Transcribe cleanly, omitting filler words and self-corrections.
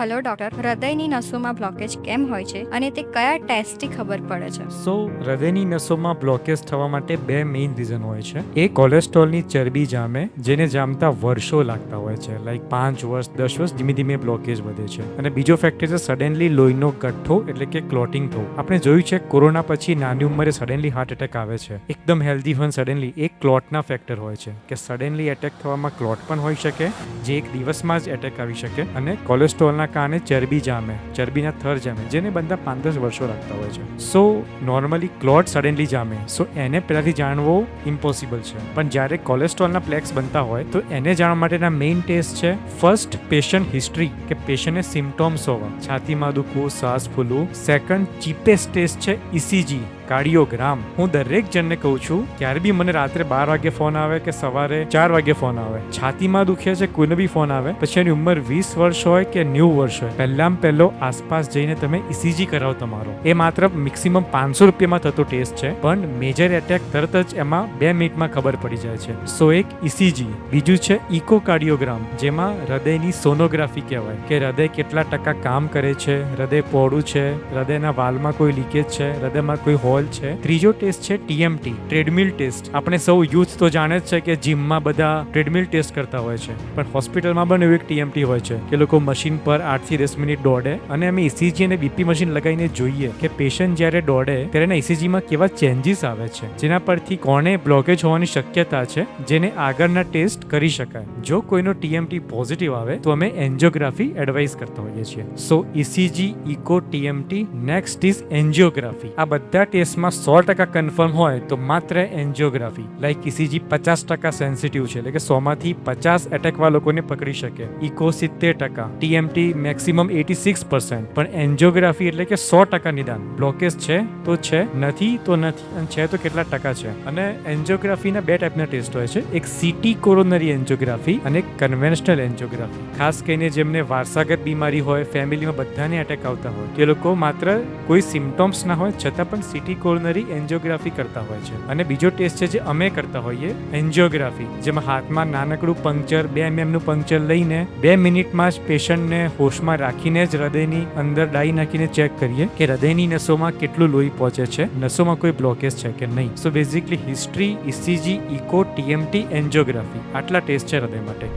Hello doctor, હૃદયની નસોમાં blockage કેમ હોય છે અને તે કયા ટેસ્ટથી ખબર પડે છે? હૃદયની નસોમાં બ્લોકેજ થવા માટે બે મેઇન રીઝન હોય છે. એક કોલેસ્ટ્રોલની ચરબી જામે, જેને જામતા વર્ષો લાગતા હોય છે, લાઈક 5 વર્ષ 10 વર્ષ ધીમે ધીમે બ્લોકેજ વધે છે. અને બીજો ફેક્ટર છે સડનલી લોહીનો ગઠ્ઠો એટલે કે ક્લોટિંગ થવું. આપણે જોયું છે કોરોના પછી નાની ઉંમરે સડનલી હાર્ટ એટેક આવે છે. એકદમ હેલ્ધી વન સડનલી એક ક્લોટના ફેક્ટર હોય છે કે સડનલી એટેક થવામાં ક્લોટ પણ હોઈ શકે, જે એક દિવસમાં જ એટેક આવી શકે, અને કોલેસ્ટ્રોલના કારણે ચરબી જામે, ચરબીના થર જામે, જેને બનતા 5-10 વર્ષો લાગતા હોય છે. સો નોર્મલી ક્લોટ સડનલી જામે, સો એને પહેલાથી જાણવો ઇમ્પોસિબલ છે. પણ જ્યારે કોલેસ્ટ્રોલના પ્લેક્સ બનતા હોય તો એને જાણવા માટેના મેઇન ટેસ્ટ છે ફર્સ્ટ પેશન્ટ હિસ્ટ્રી, કે પેશન્ટને સિમ્ટોમ્સ હોવા, છાતીમાં દુખવું, શ્વાસ ફૂલવું. સેકન્ડ ચીપેસ્ટ ટેસ્ટ છે ECG, કાર્ડિયોગ્રામ. હું દરેક જણને કહું છું, ક્યારે બી મને રાત્રે 12 વાગે ફોન આવે કે સવારે 4 વાગે ફોન આવે, છાતીમાં દુખે છે, કોઈને બી ફોન આવે, પછી એની ઉંમર 20 વર્ષ હોય કે 90 વર્ષ હોય, પહેલો આસપાસ જઈને તમે ECG કરાવો તમારો. એ માત્ર મેક્સિમમ 500 રૂપિયામાં થતો ટેસ્ટ છે, પણ મેજર એટેક તરત જ એમાં 2 મિનિટમાં ખબર પડી જાય છે. સો એક ECG. બીજું છે ઇકોકાર્ડિયોગ્રામ, જેમાં હૃદયની સોનોગ્રાફી કહેવાય, કે હૃદય કેટલા ટકા કામ કરે છે, હૃદય પહોળું છે, હૃદયના વાલ્વમાં કોઈ લીકેજ છે, હૃદયમાં કોઈ હોલ છે. ત્રીજો ટેસ્ટ છે TMT, ટ્રેડમિલ ટેસ્ટ. આપણે સૌ યુથ તો જાણે જ છે કે જીમમાં બધા ટ્રેડમિલ ટેસ્ટ કરતા હોય છે, પણ હોસ્પિટલમાં પણ એવું એક TMT હોય છે કે લોકો મશીન પર 8 થી 10 મિનિટ દોડે, અને અમે ECG અને BP મશીન લગાવીને જોઈએ કે પેશન્ટ જ્યારે દોડે ત્યારે એના ECG માં કેવા ચેન્જીસ આવે છે, જેના પરથી કોને બ્લોકેજ હોવાની શક્યતા છે, જેને આગળના ટેસ્ટ કરી શકાય. જો કોઈનો TMT પોઝિટિવ આવે તો અમે એન્જિયોગ્રાફી એડવાઇસ કરતા હોઈએ છીએ. So ECG, echo, TMT, next is angiography. આ બધા ટેસ્ટમાં 100% કન્ફર્મ હોય તો માત્ર એન્જિયોગ્રાફી. લાઈક ECG 50% સેન્સિટિવ છે, એટલે કે 100 માંથી 50 એટેકવા લોકોને પકડી શકે, ઇકો 70%, TMT મેક્સિમમ 86%, પણ એન્જિયોગ્રાફી એટલે કે 100% નિદાન. બ્લોકેજ છે તો છે, નથી તો નથી, અને છે તો કેટલા ટકા છે. અને એન્જિયોગ્રાફીના બે ટાઈપના ટેસ્ટ હોય છે, એક CT કોરોનરી એન્જિયોગ્રાફી અને એક કન્વેન્શનલ એન્જિયોગ્રાફી. ખાસ કરીને જેમને વારસાગત બીમારી હોય, ફેમિલીમાં બધાને એટેક આવતા હોય, તે લોકો માત્ર કોઈ સિમ્ટોમ્સ ના હોય છતાં પણ CT કોરોનરી એન્જિયોગ્રાફી કરતા હોય છે. અને બીજો ટેસ્ટ છે જે અમે કરતા હોઈએ, એન્જિયોગ્રાફી, જેમાં હાથમાં નાનકડું પંક્ચર, 2 mm નું પંક્ચર લઈને 2 મિનિટમાં જ પેશન્ટને હોશમાં રાખીને જ હૃદયની અંદર ડાઈ નાખીને ચેક કરીએ કે હૃદયની નસોમાં કેટલું લોહી પહોંચે છે, નસોમાં કોઈ બ્લોકેજ છે કે નહીં. So basically history, ECG, echo, TMT, angiography, આટલા ટેસ્ટ છે હૃદય માટે.